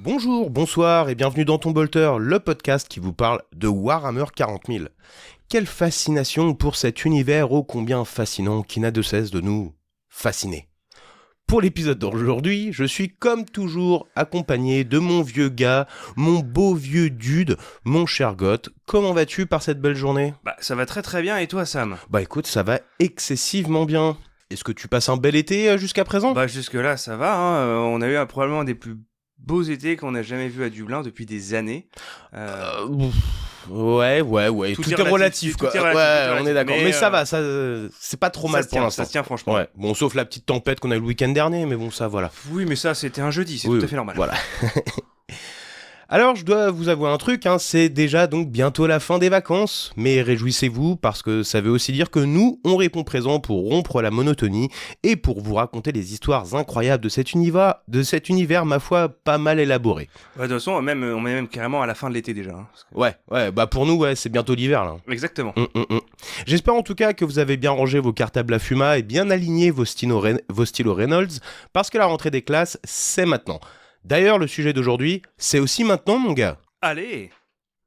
Bonjour, bonsoir et bienvenue dans Ton Bolter, le podcast qui vous parle de Warhammer 40 000. Quelle fascination pour cet univers ô combien fascinant qui n'a de cesse de nous fasciner. Pour l'épisode d'aujourd'hui, je suis comme toujours accompagné de mon vieux gars, mon beau vieux dude, mon cher Goth. Comment vas-tu par cette belle journée ? Ça va très très bien, et toi Sam ? Écoute, ça va excessivement bien. Est-ce que tu passes un bel été jusqu'à présent ? Jusque là ça va, hein. On a eu probablement un des plus beaux étés qu'on a jamais vu à Dublin depuis des années. Ouais, tout est relatif quoi. On est d'accord. Mais ça va, ça, c'est pas trop mal pour l'instant. Ça se tient franchement. Ouais. Bon, sauf la petite tempête qu'on a eu le week-end dernier, mais bon, ça voilà. Oui, mais ça c'était un jeudi, c'est tout à fait normal. Voilà. Alors, je dois vous avouer un truc, c'est déjà donc bientôt la fin des vacances, mais réjouissez-vous parce que ça veut aussi dire que nous, on répond présent pour rompre la monotonie et pour vous raconter les histoires incroyables de cet univers, ma foi, pas mal élaboré. De toute façon, on est même carrément à la fin de l'été déjà. Hein, Ouais, pour nous, c'est bientôt l'hiver là. Exactement. J'espère en tout cas que vous avez bien rangé vos cartables à fuma et bien aligné vos stylos Reynolds, parce que la rentrée des classes, c'est maintenant. D'ailleurs, le sujet d'aujourd'hui, c'est aussi maintenant, mon gars. Allez !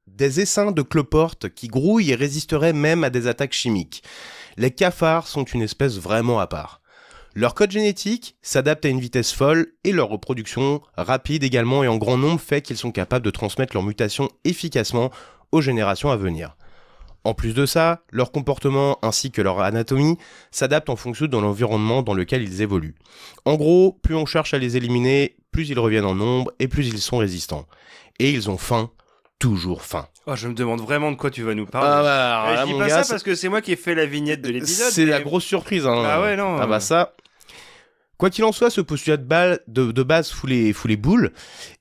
Des essaims de cloportes qui grouillent et résisteraient même à des attaques chimiques. Les cafards sont une espèce vraiment à part. Leur code génétique s'adapte à une vitesse folle et leur reproduction, rapide également et en grand nombre, fait qu'ils sont capables de transmettre leurs mutations efficacement aux générations à venir. En plus de ça, leur comportement ainsi que leur anatomie s'adaptent en fonction de l'environnement dans lequel ils évoluent. En gros, plus on cherche à les éliminer, plus ils reviennent en nombre et plus ils sont résistants. Et ils ont faim, toujours faim. Oh, je me demande vraiment de quoi tu vas nous parler. Je dis pas ça parce que c'est moi qui ai fait la vignette de l'épisode. C'est la grosse surprise. Ah ouais, non. Ça... Quoi qu'il en soit, ce postulat de base fout les boules.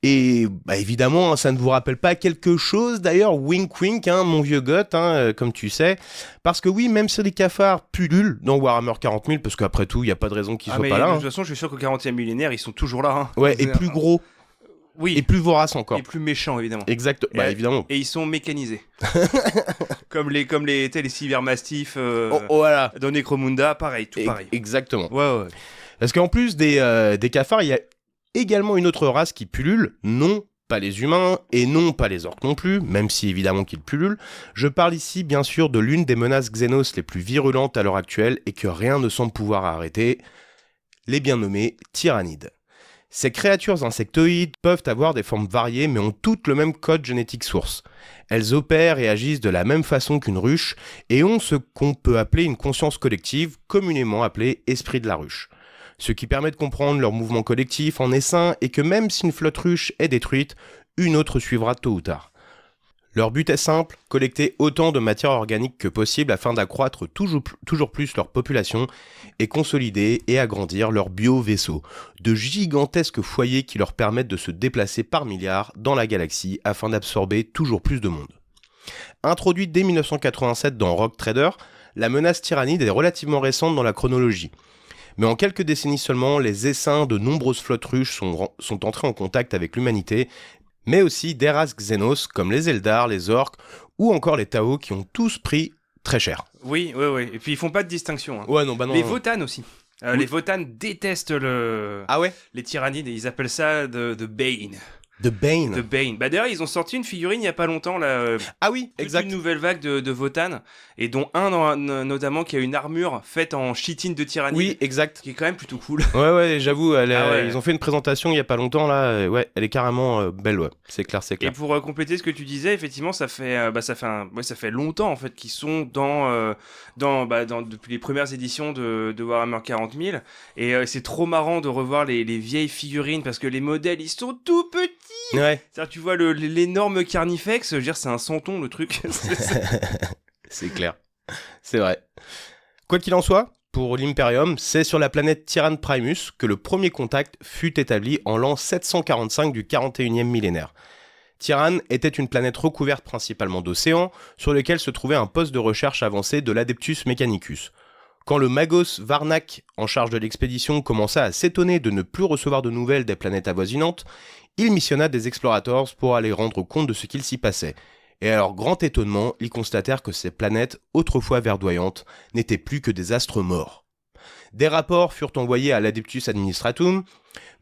Et évidemment, ça ne vous rappelle pas quelque chose. D'ailleurs, wink wink, mon vieux Goth, comme tu sais. Parce que oui, même si les cafards pullulent dans Warhammer 40 000, parce qu'après tout, il n'y a pas de raison qu'ils soient pas là. De toute façon, je suis sûr qu'au 40e millénaire, ils sont toujours là. Ouais, et plus gros. Oui. Et plus voraces encore. Et plus méchants, évidemment. Exact. Évidemment. Et ils sont mécanisés. comme les cybermastifs voilà. dans Necromunda, pareil. Exactement. Ouais. Parce qu'en plus des cafards, il y a également une autre race qui pullule, non pas les humains et non pas les orques non plus, même si évidemment qu'ils pullulent. Je parle ici bien sûr de l'une des menaces Xenos les plus virulentes à l'heure actuelle et que rien ne semble pouvoir arrêter, les bien nommés tyrannides. Ces créatures insectoïdes peuvent avoir des formes variées mais ont toutes le même code génétique source. Elles opèrent et agissent de la même façon qu'une ruche et ont ce qu'on peut appeler une conscience collective, communément appelée esprit de la ruche. Ce qui permet de comprendre leur mouvement collectif en essaim et que même si une flotte ruche est détruite, une autre suivra tôt ou tard. Leur but est simple, collecter autant de matière organique que possible afin d'accroître toujours plus leur population et consolider et agrandir leur bio-vaisseaux, de gigantesques foyers qui leur permettent de se déplacer par milliards dans la galaxie afin d'absorber toujours plus de monde. Introduite dès 1987 dans Rogue Trader, la menace tyrannide est relativement récente dans la chronologie. Mais en quelques décennies seulement, les essaims de nombreuses flottes ruches sont entrés en contact avec l'humanité, mais aussi des races Xenos comme les Eldar, les Orques ou encore les Tau qui ont tous pris très cher. Oui. Et puis ils font pas de distinction. Ouais, non. Les Votann aussi. Oui. Les Votann détestent les tyrannides et ils appellent ça de Bane. The Bane. D'ailleurs, ils ont sorti une figurine il y a pas longtemps là. Ah oui, exact. Une nouvelle vague de Votann et dont un notamment qui a une armure faite en chitine de tyrannide. Oui, exact. Qui est quand même plutôt cool. Ouais, j'avoue, ils ont fait une présentation il y a pas longtemps là. Ouais, elle est carrément belle, ouais. C'est clair. Et pour compléter ce que tu disais, effectivement, ça fait longtemps en fait qu'ils sont depuis les premières éditions de Warhammer 40 000 et c'est trop marrant de revoir les vieilles figurines parce que les modèles ils sont tout petits. Ouais. C'est-à-dire, tu vois l'énorme Carnifex, je veux dire, c'est un santon le truc. C'est clair. C'est vrai. Quoi qu'il en soit, pour l'Imperium, c'est sur la planète Tyrann Primus que le premier contact fut établi en l'an 745 du 41e millénaire. Tyrann était une planète recouverte principalement d'océans, sur lequel se trouvait un poste de recherche avancé de l'Adeptus Mechanicus. Quand le Magos Varnak, en charge de l'expédition, commença à s'étonner de ne plus recevoir de nouvelles des planètes avoisinantes, il missionna des explorators pour aller rendre compte de ce qu'il s'y passait. Et à leur grand étonnement, ils constatèrent que ces planètes, autrefois verdoyantes, n'étaient plus que des astres morts. Des rapports furent envoyés à l'Adeptus Administratum,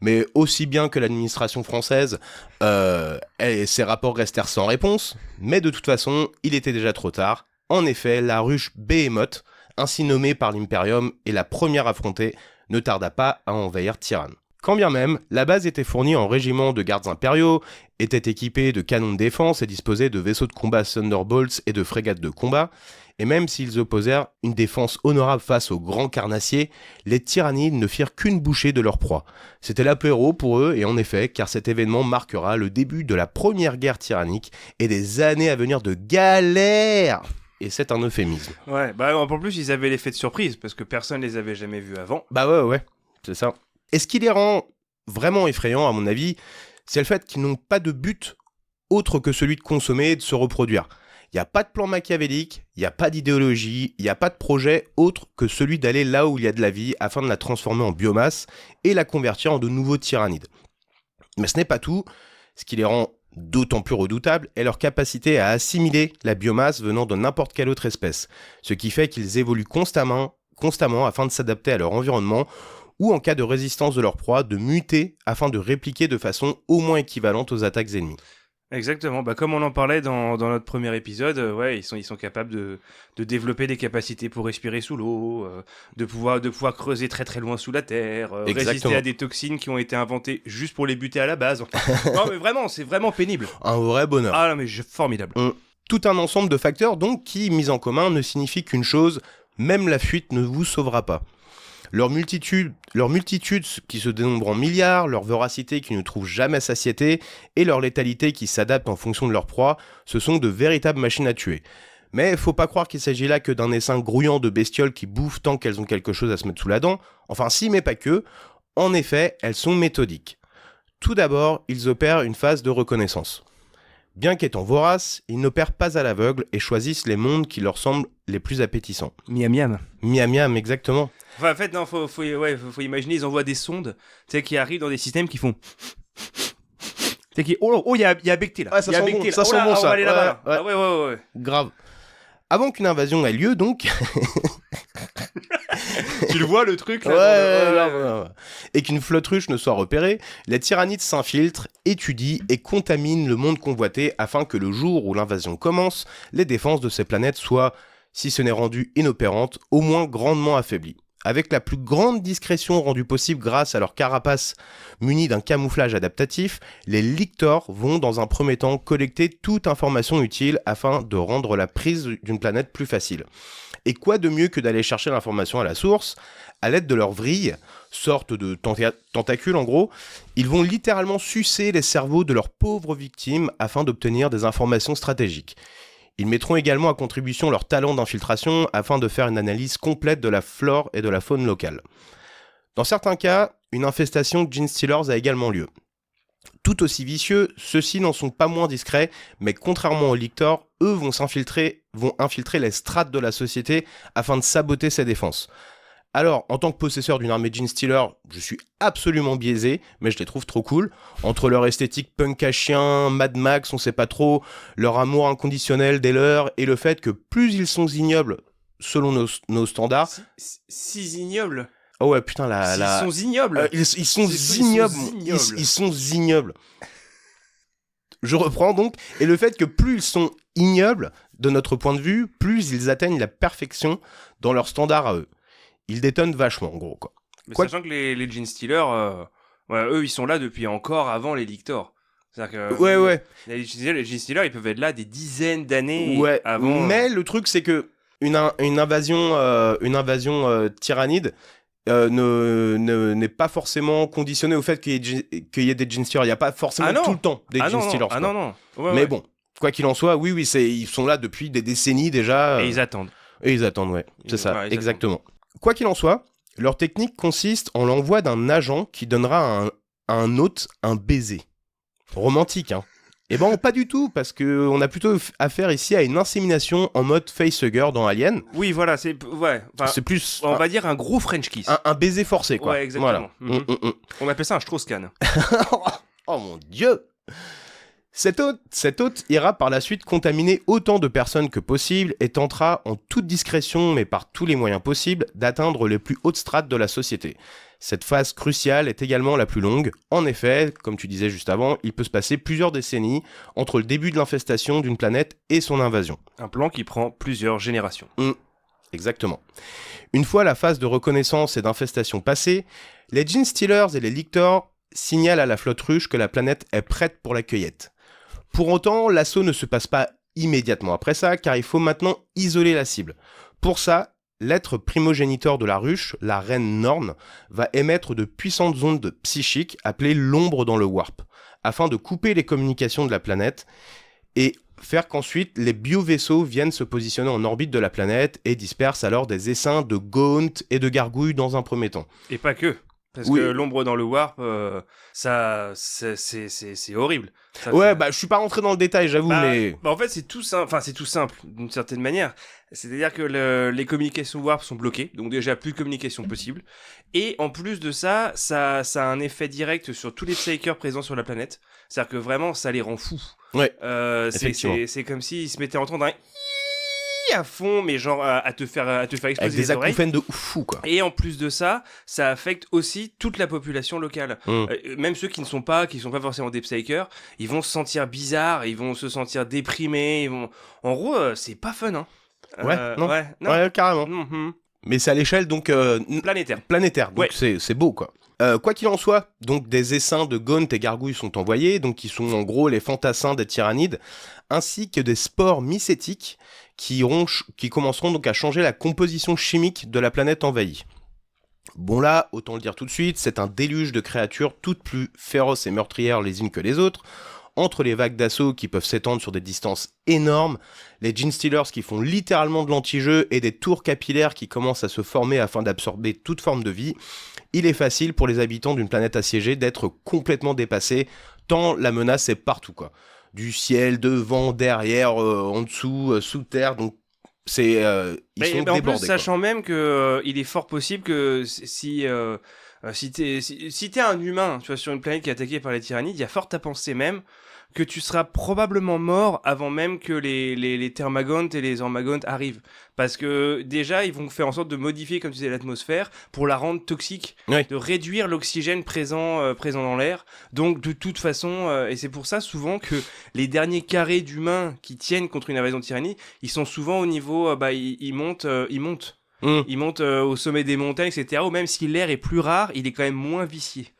mais aussi bien que l'administration française, ces rapports restèrent sans réponse, mais de toute façon, il était déjà trop tard. En effet, la ruche Behemoth, ainsi nommée par l'Imperium et la première affrontée, ne tarda pas à envahir Tyrann. Quand bien même, la base était fournie en régiments de gardes impériaux, était équipée de canons de défense et disposait de vaisseaux de combat Thunderbolts et de frégates de combat, et même s'ils opposèrent une défense honorable face aux grands carnassiers, les tyrannides ne firent qu'une bouchée de leur proie. C'était l'apéro pour eux, et en effet, car cet événement marquera le début de la première guerre tyrannique et des années à venir de galère. Et c'est un euphémisme. Ouais, bah en plus ils avaient l'effet de surprise, parce que personne les avait jamais vus avant. Bah ouais, c'est ça. Et ce qui les rend vraiment effrayants, à mon avis, c'est le fait qu'ils n'ont pas de but autre que celui de consommer et de se reproduire. Il n'y a pas de plan machiavélique, il n'y a pas d'idéologie, il n'y a pas de projet autre que celui d'aller là où il y a de la vie afin de la transformer en biomasse et la convertir en de nouveaux tyrannides. Mais ce n'est pas tout. Ce qui les rend d'autant plus redoutables est leur capacité à assimiler la biomasse venant de n'importe quelle autre espèce, ce qui fait qu'ils évoluent constamment afin de s'adapter à leur environnement ou en cas de résistance de leur proie, de muter afin de répliquer de façon au moins équivalente aux attaques ennemies. Exactement, bah comme on en parlait dans notre premier épisode, ouais, ils sont capables de développer des capacités pour respirer sous l'eau, de pouvoir creuser très très loin sous la terre, résister à des toxines qui ont été inventées juste pour les buter à la base. Non mais vraiment, c'est vraiment pénible. Un vrai bonheur. Ah non mais formidable. Tout un ensemble de facteurs donc qui, mis en commun, ne signifie qu'une chose, même la fuite ne vous sauvera pas. Leur multitude qui se dénombre en milliards, leur voracité qui ne trouve jamais satiété, et leur létalité qui s'adapte en fonction de leur proie, ce sont de véritables machines à tuer. Mais faut pas croire qu'il s'agit là que d'un essaim grouillant de bestioles qui bouffent tant qu'elles ont quelque chose à se mettre sous la dent, enfin si mais pas que, en effet, elles sont méthodiques. Tout d'abord, ils opèrent une phase de reconnaissance. Bien qu'étant voraces, ils n'opèrent pas à l'aveugle et choisissent les mondes qui leur semblent les plus appétissants. Miam miam. Miam miam, exactement. Enfin, en fait, non, faut imaginer, ils envoient des sondes, tu sais, qui arrivent dans des systèmes qui font... Oh, il y a Becté là. Ah, ça sent bon, ça sent bon, ça. On va aller là-bas. Ouais. Ah, ouais. Grave. Avant qu'une invasion ait lieu, donc... Tu le vois, le truc là Ouais. Et qu'une flotte ruche ne soit repérée, les tyrannides s'infiltrent, étudient et contaminent le monde convoité afin que le jour où l'invasion commence, les défenses de ces planètes soient, si ce n'est rendues inopérantes, au moins grandement affaiblies. Avec la plus grande discrétion rendue possible grâce à leur carapace munie d'un camouflage adaptatif, les lictors vont dans un premier temps collecter toute information utile afin de rendre la prise d'une planète plus facile. Et quoi de mieux que d'aller chercher l'information à la source, à l'aide de leurs vrilles, sorte de tentacules en gros, ils vont littéralement sucer les cerveaux de leurs pauvres victimes afin d'obtenir des informations stratégiques. Ils mettront également à contribution leur talent d'infiltration afin de faire une analyse complète de la flore et de la faune locale. Dans certains cas, une infestation de Genestealers a également lieu. Tout aussi vicieux, ceux-ci n'en sont pas moins discrets, mais contrairement aux lictors, eux vont infiltrer les strates de la société afin de saboter ses défenses. Alors, en tant que possesseur d'une armée Genestealer, je suis absolument biaisé, mais je les trouve trop cool. Entre leur esthétique punk à chien, Mad Max, on sait pas trop, leur amour inconditionnel des leurs, et le fait que plus ils sont ignobles, selon nos standards... Si ignobles. Oh ouais, putain, Ils sont ignobles. Ils sont ignobles. Ils sont ignobles. Je reprends donc. Et le fait que plus ils sont ignobles, de notre point de vue, plus ils atteignent la perfection dans leurs standards à eux. Ils détonnent vachement, en gros, quoi. Mais sachant que les Genestealers, eux, ils sont là depuis encore avant les Lictors. C'est-à-dire que ouais. Les Genestealers, ils peuvent être là des dizaines d'années avant. Mais le truc, c'est que une invasion tyrannide n'est pas forcément conditionnée au fait qu'il y ait des Genestealers. Il n'y a pas forcément tout le temps des Genestealers. Non. Mais bon, quoi qu'il en soit, oui, ils sont là depuis des décennies déjà. Et ils attendent. Ouais. C'est ça, exactement. Quoi qu'il en soit, leur technique consiste en l'envoi d'un agent qui donnera à un hôte un baiser. Romantique, hein. Eh ben, pas du tout, parce qu'on a plutôt affaire ici à une insémination en mode facehugger dans Alien. Oui, voilà, c'est plus... On va dire un gros French kiss. Un baiser forcé, quoi. Ouais, exactement. Voilà. On appelle ça un Strauss-Kahn. Oh mon Dieu! Cet hôte ira par la suite contaminer autant de personnes que possible et tentera en toute discrétion mais par tous les moyens possibles d'atteindre les plus hautes strates de la société. Cette phase cruciale est également la plus longue. En effet, comme tu disais juste avant, il peut se passer plusieurs décennies entre le début de l'infestation d'une planète et son invasion. Un plan qui prend plusieurs générations. Exactement. Une fois la phase de reconnaissance et d'infestation passée, les Genestealers et les Lictors signalent à la flotte ruche que la planète est prête pour la cueillette. Pour autant, l'assaut ne se passe pas immédiatement après ça, car il faut maintenant isoler la cible. Pour ça, l'être primogéniteur de la ruche, la reine Norn, va émettre de puissantes ondes psychiques appelées l'ombre dans le warp, afin de couper les communications de la planète et faire qu'ensuite les biovaisseaux viennent se positionner en orbite de la planète et dispersent alors des essaims de Gaunt et de gargouilles dans un premier temps. Et pas que. Parce que l'ombre dans le warp, ça, c'est horrible. Ça, je suis pas rentré dans le détail, j'avoue, mais... en fait, c'est tout simple, d'une certaine manière. C'est-à-dire que les communications warp sont bloquées, donc déjà plus de communication possible. Et en plus de ça, ça a un effet direct sur tous les Psykers présents sur la planète. C'est-à-dire que vraiment, ça les rend fous. Ouais, effectivement. C'est comme s'ils se mettaient en train d'un... à fond, mais genre à te faire exploser avec des acouphènes de fou, quoi. Et en plus de ça, ça affecte aussi toute la population locale. Même ceux qui ne sont pas forcément des Psykers, ils vont se sentir bizarres, ils vont se sentir déprimés, en gros, c'est pas fun, hein. Ouais, carrément. Mais c'est à l'échelle, donc... Planétaire, donc c'est beau, quoi. Quoi qu'il en soit, donc des essaims de Gaunt et gargouilles sont envoyés, donc qui sont en gros les fantassins des tyrannides, ainsi que des spores mycétiques qui commenceront donc à changer la composition chimique de la planète envahie. Bon là, autant le dire tout de suite, c'est un déluge de créatures toutes plus féroces et meurtrières les unes que les autres, entre les vagues d'assaut qui peuvent s'étendre sur des distances énormes, les Genestealers qui font littéralement de l'anti-jeu et des tours capillaires qui commencent à se former afin d'absorber toute forme de vie, il est facile pour les habitants d'une planète assiégée d'être complètement dépassés, tant la menace est partout, quoi. Du ciel, devant, derrière, en dessous, sous terre, donc ils sont débordés. En plus, sachant même que il est fort possible que si t'es un humain, tu vois, sur une planète qui est attaquée par les tyrannides, il y a fort à penser même que tu seras probablement mort avant même que les Thermagant et les Ormagant arrivent. Parce que déjà, ils vont faire en sorte de modifier, comme tu disais, l'atmosphère pour la rendre toxique, de réduire l'oxygène présent dans l'air. Donc, de toute façon, et c'est pour ça souvent que les derniers carrés d'humains qui tiennent contre une invasion de tyrannie, ils sont souvent au niveau, ils montent. Ils montent au sommet des montagnes, etc. Ou même si l'air est plus rare, il est quand même moins vicié.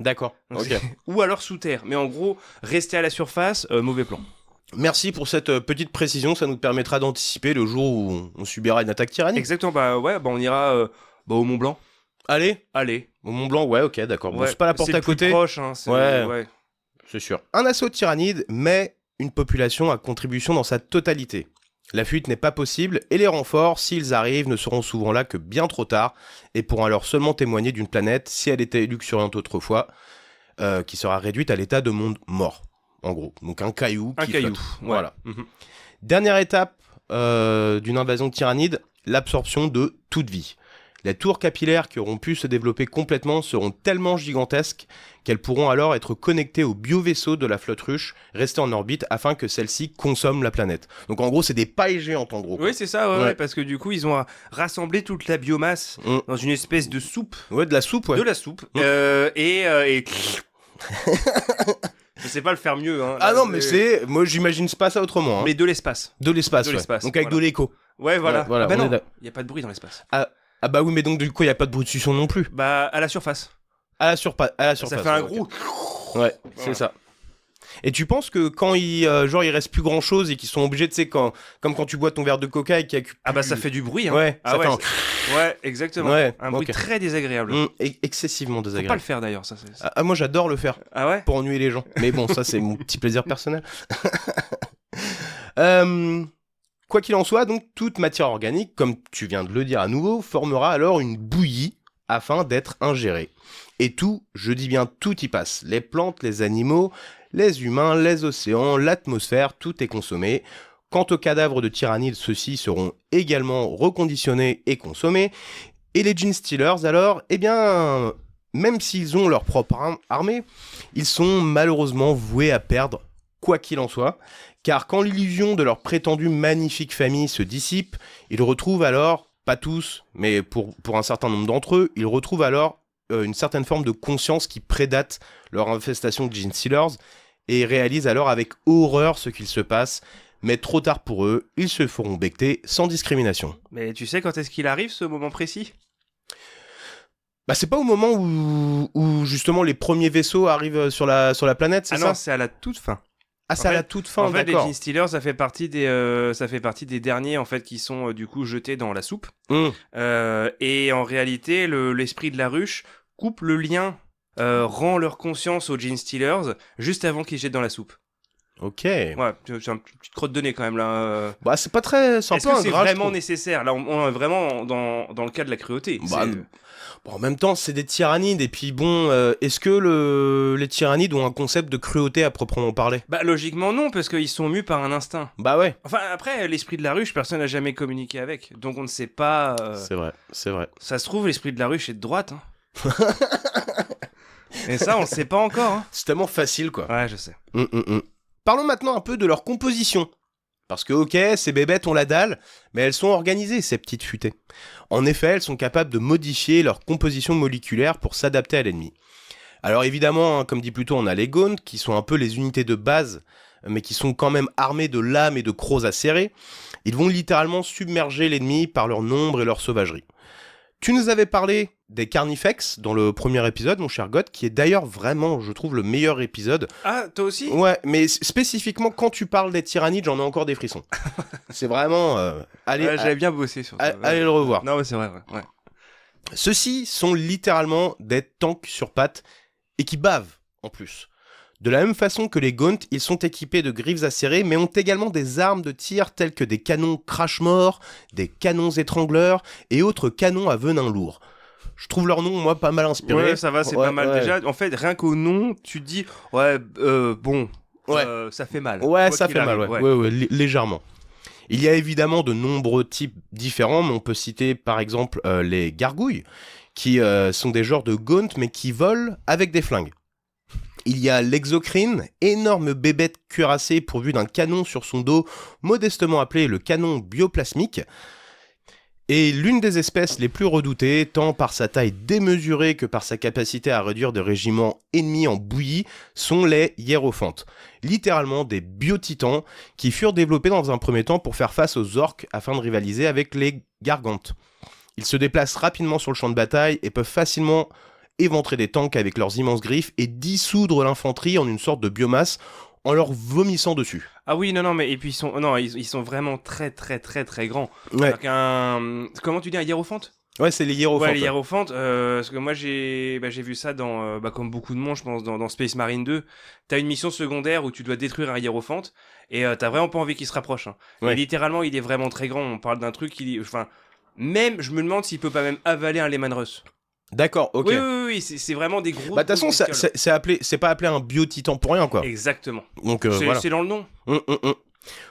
D'accord. Okay. Ou alors sous terre. Mais en gros, rester à la surface, mauvais plan. Merci pour cette petite précision, ça nous permettra d'anticiper le jour où on subira une attaque tyrannique. Exactement, on ira au Mont Blanc. Allez. Au Mont Blanc, ouais, ok, d'accord. Bon, c'est pas la porte à côté. C'est proche, hein. C'est sûr. Un assaut tyrannide met une population à contribution dans sa totalité. La fuite n'est pas possible et les renforts, s'ils arrivent, ne seront souvent là que bien trop tard et pourront alors seulement témoigner d'une planète, si elle était luxuriante autrefois, qui sera réduite à l'état de monde mort, en gros. Donc un caillou qui flotte. Voilà. Dernière étape d'une invasion tyrannide, l'absorption de toute vie. Les tours capillaires qui auront pu se développer complètement seront tellement gigantesques qu'elles pourront alors être connectées au biovaisseau de la flotte ruche, rester en orbite afin que celle-ci consomme la planète. Donc en gros, c'est des pailles géantes en gros. Oui, c'est ça, ouais, parce que du coup, ils ont rassemblé toute la biomasse dans une espèce de soupe. Ouais, de la soupe, ouais. De la soupe. Et... Je sais pas le faire mieux. Hein. Ah non, mais moi j'imagine pas ça autrement. Hein. Mais de l'espace. De l'espace, ouais. Donc avec de l'écho. Ouais, voilà. Voilà. Ah bah non, il y a pas de bruit dans l'espace. Ah bah oui, mais donc du coup, il y a pas de bruit de succion non plus. Bah à la surface. À la surface. Ça fait un gros... Ouais, c'est ça. Et tu penses que quand il reste plus grand chose et qu'ils sont obligés, tu sais, comme quand tu bois ton verre de coca et qu'il y a plus... Ah bah ça fait du bruit, hein. Ouais, ça fait ouais, exactement. Ouais, un bruit très désagréable. Excessivement désagréable. Faut pas le faire d'ailleurs, ça. Moi j'adore le faire. Ah ouais. Pour ennuyer les gens. Mais bon, ça c'est mon petit plaisir personnel. Quoi qu'il en soit, donc toute matière organique, comme tu viens de le dire à nouveau, formera alors une bouillie afin d'être ingérée. Et tout, je dis bien tout y passe. Les plantes, les animaux, les humains, les océans, l'atmosphère, tout est consommé. Quant aux cadavres de tyrannides, ceux-ci seront également reconditionnés et consommés. Et les Genestealers, alors, eh bien, même s'ils ont leur propre armée, ils sont malheureusement voués à perdre quoi qu'il en soit, car quand l'illusion de leur prétendue magnifique famille se dissipe, ils retrouvent alors, pas tous, mais pour un certain nombre d'entre eux, ils retrouvent alors une certaine forme de conscience qui prédate leur infestation de Genestealers et réalisent alors avec horreur ce qu'il se passe, mais trop tard pour eux, ils se feront becter sans discrimination. Mais tu sais quand est-ce qu'il arrive, ce moment précis ? Bah c'est pas au moment où justement les premiers vaisseaux arrivent sur la planète, c'est ça ? Ah non, c'est à la toute fin. Ah, c'est à la toute fin, en fait, d'accord. les Genestealers, ça fait partie des derniers en fait qui sont du coup jetés dans la soupe. Et en réalité, l'esprit de la ruche coupe le lien, rend leur conscience aux Genestealers juste avant qu'ils jettent dans la soupe. Ok. Ouais, c'est une petite crotte de nez quand même là. Bah c'est pas très. C'est un Est-ce peu que ingrat, c'est vraiment nécessaire ? Là, on est vraiment dans le cas de la cruauté. Bah, bon, en même temps, c'est des tyrannides et puis bon, est-ce que les tyrannides ont un concept de cruauté à proprement parler ? Bah logiquement non, parce qu'ils sont mus par un instinct. Bah ouais. Enfin après, l'esprit de la ruche, personne n'a jamais communiqué avec, donc on ne sait pas. C'est vrai. Ça se trouve, l'esprit de la ruche est de droite. Hein. Et ça, on le sait pas encore. Hein. C'est tellement facile quoi. Ouais, je sais. Parlons maintenant un peu de leur composition. Parce que ok, ces bébêtes ont la dalle, mais elles sont organisées, ces petites futées. En effet, elles sont capables de modifier leur composition moléculaire pour s'adapter à l'ennemi. Alors évidemment, hein, comme dit plus tôt, on a les Gaunt, qui sont un peu les unités de base, mais qui sont quand même armés de lames et de crocs acérés. Ils vont littéralement submerger l'ennemi par leur nombre et leur sauvagerie. Tu nous avais parlé des Carnifex dans le premier épisode, mon cher God, qui est d'ailleurs vraiment, je trouve, le meilleur épisode. Ah, toi aussi ? Ouais, mais spécifiquement, quand tu parles des tyrannides, j'en ai encore des frissons. C'est vraiment... j'avais bien bossé sur ça. Allez le revoir. Non, mais c'est vrai, ouais. Ceux-ci sont littéralement des tanks sur pattes et qui bavent, en plus. De la même façon que les Gaunt, ils sont équipés de griffes acérées, mais ont également des armes de tir telles que des canons crash-mort, des canons étrangleurs et autres canons à venin lourd. Je trouve leur nom, moi, pas mal inspiré. Ouais, ça va, c'est pas mal déjà. En fait, rien qu'au nom, tu te dis, ça fait mal. Ouais, ça fait mal, ouais, légèrement. Il y a évidemment de nombreux types différents, mais on peut citer par exemple les gargouilles, qui sont des genres de Gaunt, mais qui volent avec des flingues. Il y a l'exocrine, énorme bébête cuirassée pourvue d'un canon sur son dos, modestement appelé le canon bioplasmique. Et l'une des espèces les plus redoutées, tant par sa taille démesurée que par sa capacité à réduire des régiments ennemis en bouillie, sont les hiérophantes. Littéralement des biotitans qui furent développés dans un premier temps pour faire face aux orques afin de rivaliser avec les gargantes. Ils se déplacent rapidement sur le champ de bataille et peuvent facilement éventrer des tanks avec leurs immenses griffes et dissoudre l'infanterie en une sorte de biomasse en leur vomissant dessus. Ah oui, non, mais et puis ils sont vraiment très très très très grands. Ouais. Comment tu dis, un hiérophante ? Ouais, c'est les hiérophantes. Ouais, les hiérophantes, parce que moi j'ai vu ça dans, comme beaucoup de monde, je pense, dans Space Marine 2. T'as une mission secondaire où tu dois détruire un hiérophante et t'as vraiment pas envie qu'il se rapproche. Hein. Ouais. Et littéralement, il est vraiment très grand. On parle d'un truc même, je me demande s'il peut pas même avaler un Lehman Russ. D'accord, ok. Oui, c'est vraiment des gros... Bah de toute façon, c'est pas appelé un biotitan pour rien, quoi. Exactement. Donc voilà. C'est dans le nom.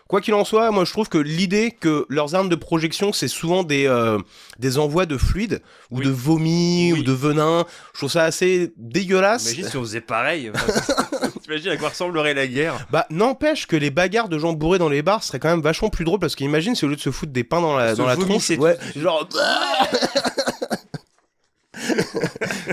Quoi qu'il en soit, moi je trouve que l'idée que leurs armes de projection, c'est souvent des envois de fluide, ou de vomi, ou de venin, je trouve ça assez dégueulasse. Imagine si on faisait pareil. T'imagines à quoi ressemblerait la guerre. Bah n'empêche que les bagarres de gens bourrés dans les bars seraient quand même vachement plus drôles, parce qu'imagine si au lieu de se foutre des pains dans la tronche, genre...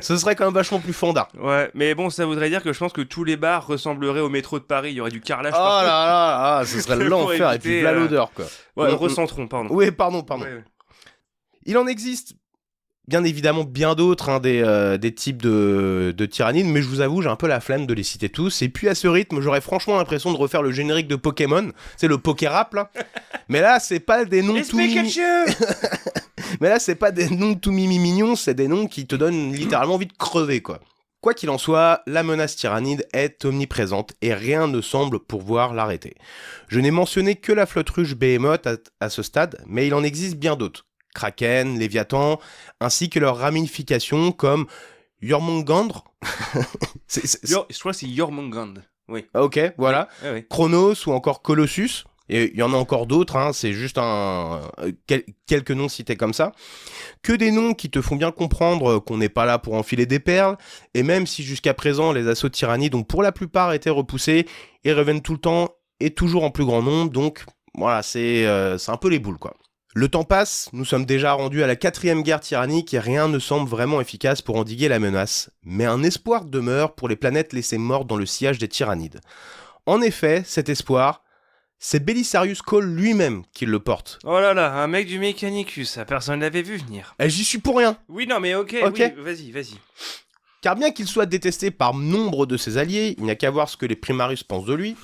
Ce serait quand même vachement plus fandard. Ouais, mais bon, ça voudrait dire que je pense que tous les bars ressembleraient au métro de Paris. Il y aurait du carrelage partout. Oh là là, ce serait l'enfer. Et puis là, l'odeur, quoi. Ouais, recentrons, pardon. Oui, pardon. Ouais. Il en existe bien évidemment bien d'autres, des types de tyrannides, mais je vous avoue, j'ai un peu la flemme de les citer tous. Et puis à ce rythme, j'aurais franchement l'impression de refaire le générique de Pokémon. C'est le Pokérap, là. Mais là, c'est pas des noms tout Mais là, c'est pas des noms tout mimi mignons, c'est des noms qui te donnent littéralement envie de crever, quoi. Quoi qu'il en soit, la menace tyrannide est omniprésente et rien ne semble pouvoir l'arrêter. Je n'ai mentionné que la flotte ruche Behemoth à ce stade, mais il en existe bien d'autres. Kraken, Léviathan, ainsi que leurs ramifications comme Jormungandr. Je crois que c'est Jormungand. Oui. Ok, voilà. Oui. Chronos ou encore Colossus, et il y en a encore d'autres, hein, c'est juste quelques noms cités comme ça, que des noms qui te font bien comprendre qu'on n'est pas là pour enfiler des perles, et même si jusqu'à présent les assauts de tyrannides ont pour la plupart été repoussés, ils reviennent tout le temps et toujours en plus grand nombre, donc voilà, c'est un peu les boules quoi. Le temps passe, nous sommes déjà rendus à la 4e guerre tyrannique et rien ne semble vraiment efficace pour endiguer la menace, mais un espoir demeure pour les planètes laissées mortes dans le sillage des tyrannides. En effet, cet espoir, c'est Belisarius Cawl lui-même qui le porte. Oh là là, un mec du Mechanicus, ça personne l'avait vu venir. J'y suis pour rien. Oui, non mais ok. Oui, vas-y. Car bien qu'il soit détesté par nombre de ses alliés, il n'y a qu'à voir ce que les Primarus pensent de lui,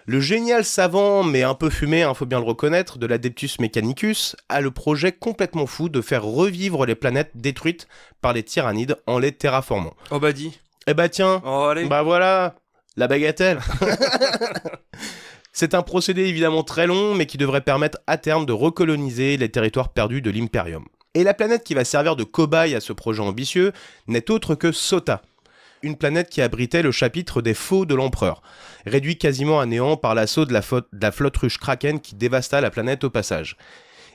le génial savant, mais un peu fumé, faut bien le reconnaître, de l'Adeptus Mechanicus, a le projet complètement fou de faire revivre les planètes détruites par les tyrannides en les terraformant. Oh bah dis. Eh bah tiens, allez. Bah voilà, la bagatelle. C'est un procédé évidemment très long, mais qui devrait permettre à terme de recoloniser les territoires perdus de l'Imperium. Et la planète qui va servir de cobaye à ce projet ambitieux n'est autre que Sota, une planète qui abritait le chapitre des faux de l'empereur, réduit quasiment à néant par l'assaut de la flotte ruche Kraken qui dévasta la planète au passage.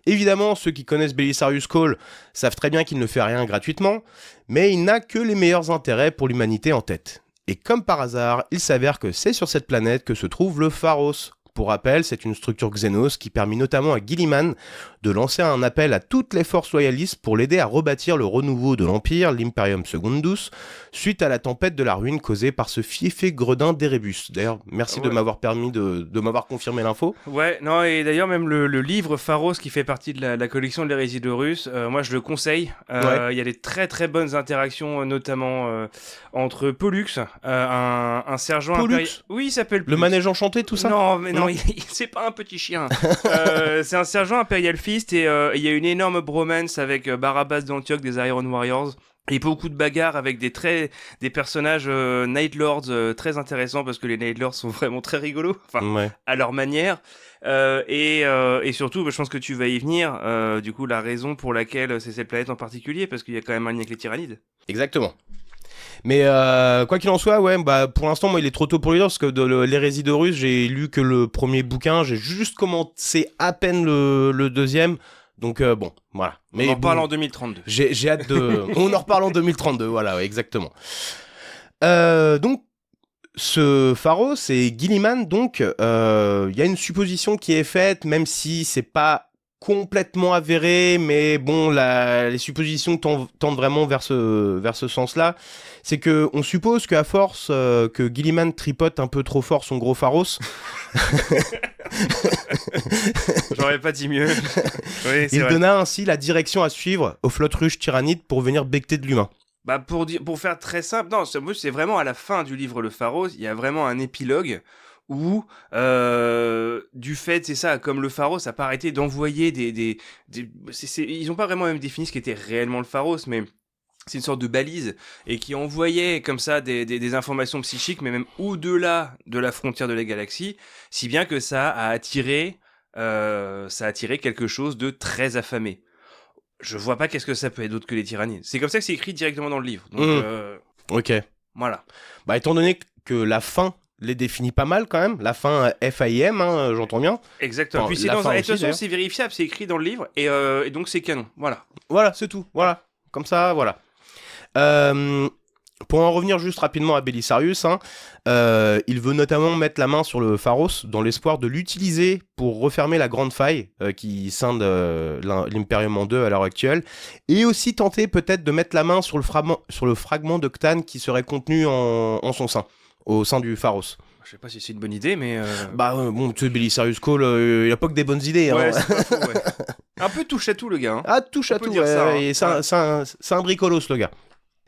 Évidemment, ceux qui connaissent Belisarius Cawl savent très bien qu'il ne fait rien gratuitement, mais il n'a que les meilleurs intérêts pour l'humanité en tête. Et comme par hasard, il s'avère que c'est sur cette planète que se trouve le Pharos. Pour rappel, c'est une structure Xenos qui permet notamment à Guilliman de lancer un appel à toutes les forces loyalistes pour l'aider à rebâtir le renouveau de l'Empire, l'Imperium Secundus, suite à la tempête de la ruine causée par ce fiefé gredin d'Erebus. D'ailleurs, merci de m'avoir permis de m'avoir confirmé l'info. Ouais, non, et d'ailleurs même le livre Pharos qui fait partie de la collection de l'hérésie d'Horus, moi je le conseille. Il y a des très très bonnes interactions, notamment entre Pollux, un sergent impérial. Oui, il s'appelle le manège enchanté, tout ça. Non, mais non, c'est pas un petit chien. C'est un sergent Imperial Fist et il y a une énorme bromance avec Barabbas d'Antioche des Iron Warriors. Et beaucoup de bagarres avec des personnages Night Lords très intéressants parce que les Night Lords sont vraiment très rigolos, à leur manière. Et surtout, je pense que tu vas y venir. Du coup, la raison pour laquelle c'est cette planète en particulier, parce qu'il y a quand même un lien avec les tyrannides. Exactement. Mais quoi qu'il en soit, pour l'instant, moi, il est trop tôt pour le dire parce que de l'hérésie d'Horus, j'ai lu que le premier bouquin, j'ai juste commencé à peine le deuxième. Donc bon, voilà. Mais on en reparle en 2032. J'ai hâte de... On en reparle en 2032, voilà, ouais, exactement. Donc, ce Pharos et Guilliman, donc, il y a une supposition qui est faite, même si c'est pas complètement avéré, mais bon, les suppositions tendent vraiment vers ce sens-là. C'est que on suppose qu'à force que Guilliman tripote un peu trop fort son gros Pharos... J'aurais pas dit mieux. Oui, il donna ainsi la direction à suivre aux flottes ruches tyrannides pour venir becter de l'humain. Pour faire très simple, non, c'est vraiment à la fin du livre Le Pharos, il y a vraiment un épilogue où, du fait, c'est ça, comme le Pharos a pas arrêté d'envoyer ils ont pas vraiment même défini ce qu'était réellement le Pharos, mais c'est une sorte de balise et qui envoyait comme ça des informations psychiques, mais même au-delà de la frontière de la galaxie, si bien que ça a attiré quelque chose de très affamé. Je vois pas qu'est-ce que ça peut être d'autre que les tyrannides. C'est comme ça que c'est écrit directement dans le livre. Donc, ok. Voilà. Étant donné que la fin les définit pas mal quand même, la fin FAIM, j'entends bien. Exactement. Puis c'est de toute façon, c'est vérifiable, c'est écrit dans le livre et donc c'est canon. Voilà. Voilà, c'est tout. Voilà. Comme ça, voilà. Pour en revenir juste rapidement à Belisarius, il veut notamment mettre la main sur le Pharos dans l'espoir de l'utiliser pour refermer la grande faille qui scinde l'Imperium en deux à l'heure actuelle, et aussi tenter peut-être de mettre la main sur le fragment de Cthane qui serait contenu en son sein, au sein du Pharos. Je sais pas si c'est une bonne idée, mais... bon, tu sais, Belisarius Cawl, il a pas que des bonnes idées. Ouais, c'est pas faux, ouais. Un peu touche à tout, le gars. Ah, touche à tout, ouais. C'est un bricolos, le gars.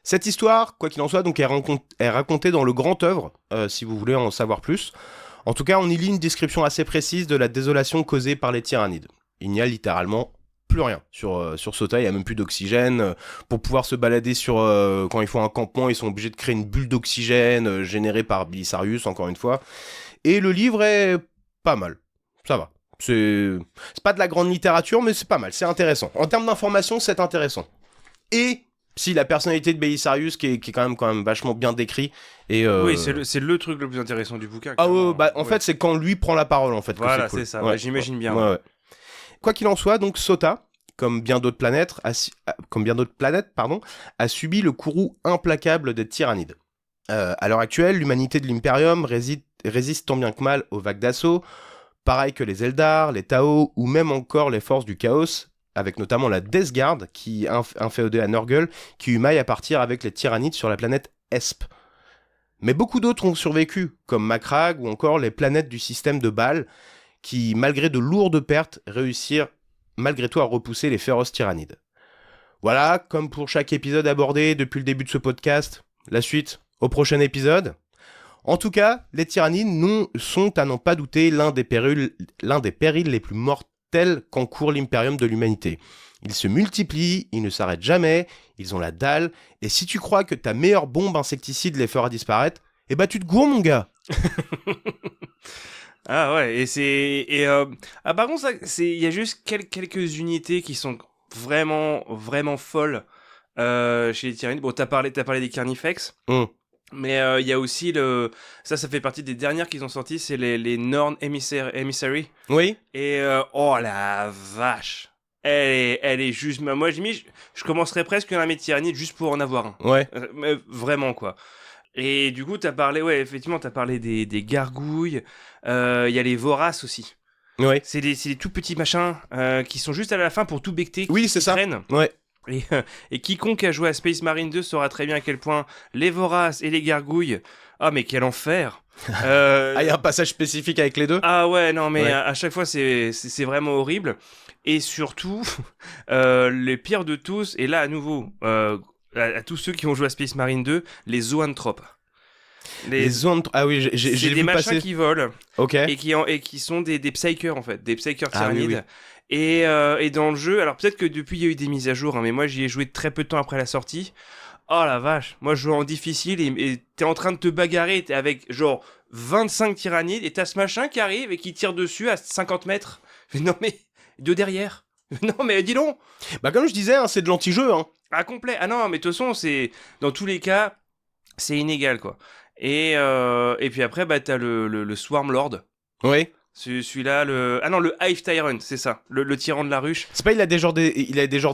Cette histoire, quoi qu'il en soit, donc, est racontée dans le grand œuvre, si vous voulez en savoir plus. En tout cas, on y lit une description assez précise de la désolation causée par les tyrannides. Il n'y a littéralement plus rien sur Sota, il n'y a même plus d'oxygène. Pour pouvoir se balader quand ils font un campement, ils sont obligés de créer une bulle d'oxygène générée par Belisarius, encore une fois. Et le livre est pas mal, ça va. C'est pas de la grande littérature, mais c'est pas mal, c'est intéressant. En termes d'information, c'est intéressant. Et Si, la personnalité de Belisarius qui est quand même vachement bien décrit. Et Oui, c'est le truc le plus intéressant du bouquin. Ah ouais, en fait, c'est quand lui prend la parole, en fait. Voilà, que c'est cool. c'est ça, ouais, j'imagine bien. Ouais. Quoi qu'il en soit, donc Sota, comme bien d'autres planètes, a subi le courroux implacable des tyrannides. À l'heure actuelle, l'humanité de l'Imperium résiste tant bien que mal aux vagues d'assaut, pareil que les Eldar, les Tau, ou même encore les forces du chaos, avec notamment la Death Guard, qui inféodée à Nurgle, qui eut maille à partir avec les tyrannides sur la planète Esp. Mais beaucoup d'autres ont survécu, comme Macragge ou encore les planètes du système de Baal, qui, malgré de lourdes pertes, réussirent malgré tout à repousser les féroces tyrannides. Voilà, comme pour chaque épisode abordé depuis le début de ce podcast, la suite au prochain épisode. En tout cas, les tyrannides sont à n'en pas douter l'un des périls les plus mortels qu'encourt l'impérium de l'humanité. Ils se multiplient, ils ne s'arrêtent jamais, ils ont la dalle, et si tu crois que ta meilleure bombe insecticide les fera disparaître, eh ben tu te gourres mon gars. Ah ouais, par contre, il y a juste quelques unités qui sont vraiment, vraiment folles chez les tyrannides. Bon, t'as parlé des Carnifex. Mais il y a aussi ça fait partie des dernières qu'ils ont sorties, c'est les Norn Emissary. Oui. Et oh la vache, elle est juste. Moi, je commencerais presque une armée de tyrannides juste pour en avoir un. Ouais. Mais vraiment quoi. Et du coup, t'as parlé des gargouilles. Il y a les voraces aussi. Ouais. C'est des tout petits machins qui sont juste à la fin pour tout becter. Oui, c'est ça. Traînent. Ouais. Et quiconque a joué à Space Marine 2 saura très bien à quel point les voraces et les gargouilles. Ah, mais quel enfer! Ah, il y a un passage spécifique avec les deux? Ah ouais, non, mais à chaque fois, c'est vraiment horrible. Et surtout, les pires de tous, et là, à nouveau, à tous ceux qui ont joué à Space Marine 2, les zoanthropes. Ah oui, j'ai vu passer. C'est des machins qui volent. Ok. Et qui sont des psychers, en fait. Des psychers tyrannides. Oui. Et dans le jeu, alors peut-être que depuis il y a eu des mises à jour, hein, mais moi j'y ai joué très peu de temps après la sortie. Oh la vache, moi je joue en difficile et t'es en train de te bagarrer, t'es avec genre 25 tyrannides et t'as ce machin qui arrive et qui tire dessus à 50 mètres. Non mais, de derrière. Non mais dis donc. Bah comme je disais, hein, c'est de l'anti-jeu. Hein. Ah complet. Ah non mais de toute façon c'est, dans tous les cas, c'est inégal quoi. Et puis après bah t'as le Swarm Lord. Oui. Celui-là, Ah non, le Hive Tyrant, c'est ça, le tyran de la ruche. C'est pas, il a des genres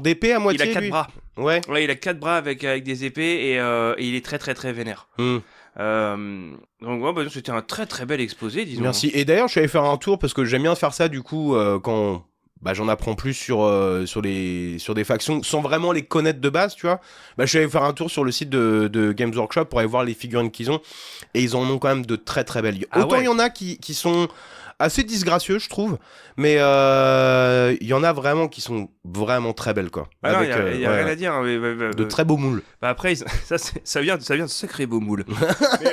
d'épées à moitié, il a 4 bras. Ouais, il a 4 bras avec des épées et il est très très très vénère. Donc ouais, bah, c'était un très très bel exposé, disons. Merci. Et d'ailleurs, je suis allé faire un tour parce que j'aime bien faire ça du coup quand j'en apprends plus sur des factions sans vraiment les connaître de base, tu vois. Bah, je suis allé faire un tour sur le site de Games Workshop pour aller voir les figurines qu'ils ont et ils en ont quand même de très très belles. Autant il y en a qui sont assez disgracieux, je trouve, mais il y en a vraiment qui sont vraiment très belles, quoi. Ah non, il y a rien à dire. De très beaux moules. Bah après, ça vient de sacrés beaux moules.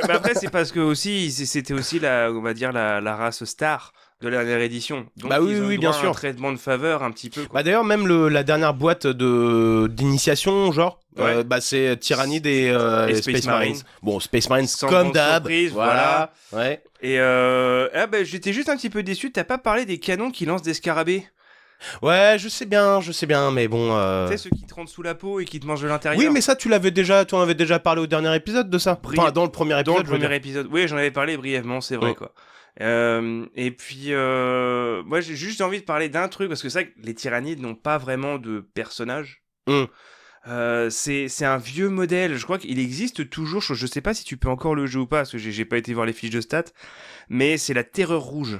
mais après, c'est parce que aussi, c'était aussi on va dire la race star de la dernière édition. Donc, bah ils ont oui, bien sûr. Un traitement de faveur un petit peu. Quoi. Bah d'ailleurs, même la dernière boîte d'initiation, genre, c'est Tyrannide et Space Marines. Bon, Space Marines comme d'hab. Voilà. Ouais. Et j'étais juste un petit peu déçu. T'as pas parlé des canons qui lancent des scarabées? Ouais, je sais bien, mais bon. Tu sais, ceux qui te rentrent sous la peau et qui te mangent de l'intérieur. Oui, mais ça, tu en avais déjà parlé au dernier épisode de ça. Enfin, dans le premier épisode. Oui, j'en avais parlé brièvement, c'est vrai, quoi. Et puis, moi, j'ai juste envie de parler d'un truc, parce que c'est vrai que les tyrannides n'ont pas vraiment de personnage. C'est un vieux modèle, je crois qu'il existe toujours, je sais pas si tu peux encore le jouer ou pas, parce que j'ai pas été voir les fiches de stats, mais c'est la Terreur Rouge.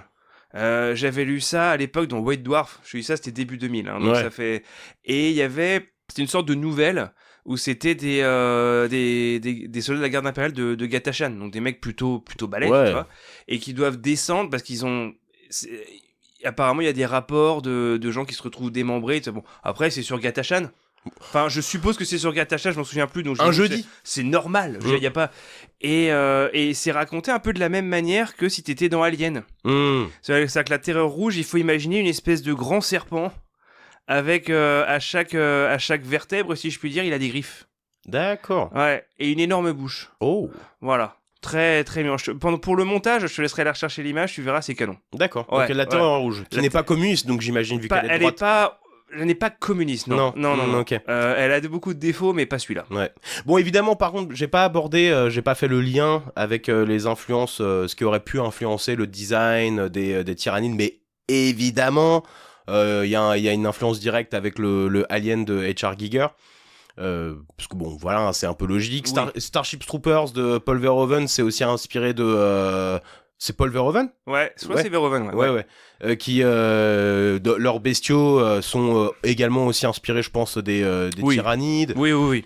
J'avais lu ça à l'époque dans White Dwarf, j'ai lu ça, c'était début 2000, hein, donc ça fait... Et c'était une sorte de nouvelle où c'était des soldats de la garde impériale de Gatachan, donc des mecs plutôt balèzes, tu vois, et qui doivent descendre parce qu'ils ont... Apparemment, il y a des rapports de gens qui se retrouvent démembrés. Bon, après, c'est sur Gatachan. Enfin, je suppose que c'est sur Gatachan, je m'en souviens plus. Donc un jeudi. C'est normal. Il y a pas. Et c'est raconté un peu de la même manière que si t'étais dans Alien. C'est-à-dire que la Terreur Rouge, il faut imaginer une espèce de grand serpent avec à chaque vertèbre, si je puis dire, il a des griffes. D'accord. Ouais, et une énorme bouche. Oh. Voilà. Très très bien. Pour le montage, je te laisserai aller rechercher l'image, tu verras, c'est canon. D'accord. Donc la Terreur Rouge, qui n'est pas communiste, donc j'imagine, vu qu'elle est de droite. Elle n'est pas communiste, non. Non. Ok. Elle a beaucoup de défauts, mais pas celui-là. Ouais. Bon, évidemment, par contre, j'ai pas fait le lien avec les influences, ce qui aurait pu influencer le design des tyrannides, mais évidemment, il y a une influence directe avec le Alien de H.R. Giger. Parce que bon, voilà, c'est un peu logique. Oui. Starship Troopers de Paul Verhoeven, c'est aussi inspiré de... c'est Paul Verhoeven ? Ouais, c'est Verhoeven. Ouais. Leurs bestiaux sont également aussi inspirés, je pense, des tyrannides. Oui.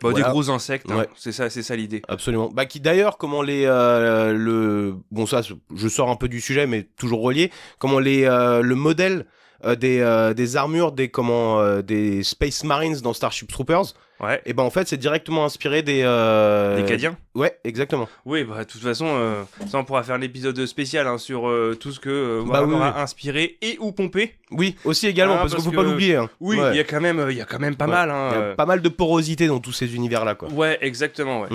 Bah, voilà. Des gros insectes, hein. Ouais. C'est ça l'idée. Absolument. Bah, qui d'ailleurs, comment bon, ça, je sors un peu du sujet, mais toujours relié. Comment le modèle des armures des Space Marines dans Starship Troopers. Ouais. Et ben en fait c'est directement inspiré des Cadiens. Ouais, exactement. Oui, bah de toute façon, ça on pourra faire un épisode spécial hein, sur tout ce que oui. a inspiré et ou pompé. Oui, aussi également parce qu'il faut pas l'oublier. Hein. Oui, il y a quand même pas mal. Hein, y a pas mal de porosité dans tous ces univers là quoi. Ouais, exactement. Ouais.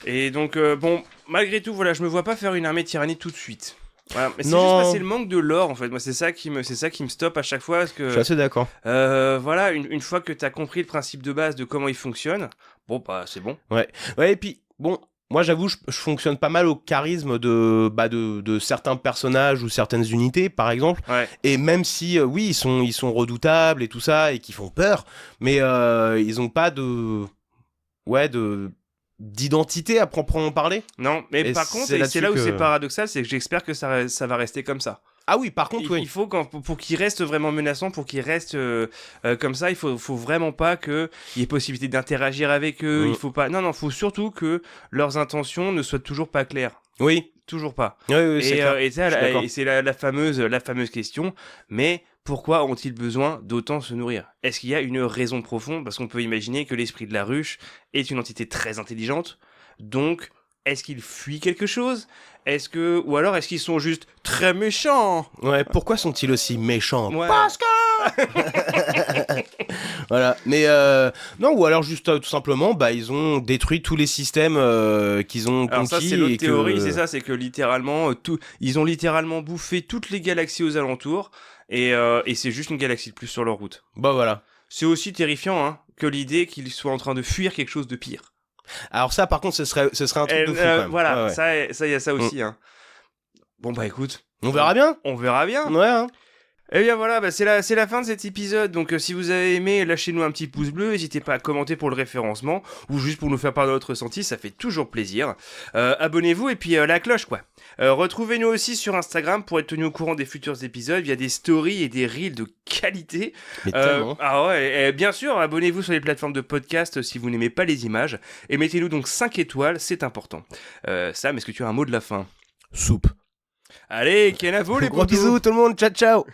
Et donc bon, malgré tout, voilà, je me vois pas faire une armée de tyrannie tout de suite. Voilà. Mais c'est le manque de lore en fait. Moi, c'est ça qui me stoppe à chaque fois parce que. Je suis assez d'accord. Voilà, une fois que t'as compris le principe de base de comment il fonctionne, bon bah c'est bon. Ouais, et puis bon, moi j'avoue, je fonctionne pas mal au charisme de certains personnages ou certaines unités, par exemple. Ouais. Et même si oui, ils sont redoutables et tout ça et qui font peur, mais ils ont pas d'identité à proprement parler. Non, mais par contre, c'est là où c'est paradoxal, c'est que j'espère que ça va rester comme ça. Ah oui, par contre, oui. Il faut pour qu'il reste vraiment menaçant, pour qu'il reste comme ça, il faut vraiment pas qu'il y ait possibilité d'interagir avec eux. Il faut pas. Non, faut surtout que leurs intentions ne soient toujours pas claires. Oui. Toujours pas. Oui, c'est clair. Et c'est la fameuse question. Mais pourquoi ont-ils besoin d'autant se nourrir ? Est-ce qu'il y a une raison profonde ? Parce qu'on peut imaginer que l'esprit de la ruche est une entité très intelligente. Donc, est-ce qu'ils fuient quelque chose ? Ou alors est-ce qu'ils sont juste très méchants ? Ouais, pourquoi sont-ils aussi méchants ? Ouais. Parce que voilà, mais non, ou alors juste tout simplement, ils ont détruit tous les systèmes qu'ils ont conquis. Alors ça, c'est l'autre théorie, c'est que littéralement, ils ont littéralement bouffé toutes les galaxies aux alentours, et c'est juste une galaxie de plus sur leur route. Bah voilà. C'est aussi terrifiant, hein, que l'idée qu'ils soient en train de fuir quelque chose de pire. Alors ça, par contre, ce serait un truc de fou quand même. Voilà, ouais. ça y a ça aussi. Hein. Bon bah écoute, on verra bien. On verra bien. Ouais. Hein. Et bien voilà, c'est la fin de cet épisode. Donc si vous avez aimé, lâchez-nous un petit pouce bleu. N'hésitez pas à commenter pour le référencement ou juste pour nous faire part de votre ressenti, ça fait toujours plaisir. Abonnez-vous et puis la cloche quoi. Retrouvez-nous aussi sur Instagram pour être tenu au courant des futurs épisodes via des stories et des reels de qualité. Mais tellement. Ah ouais, et bien sûr, abonnez-vous sur les plateformes de podcast si vous n'aimez pas les images et mettez-nous donc 5 étoiles, c'est important. Sam, est-ce que tu as un mot de la fin ? Soupe. Allez, kenavo les gros bisous tout le monde, ciao ciao.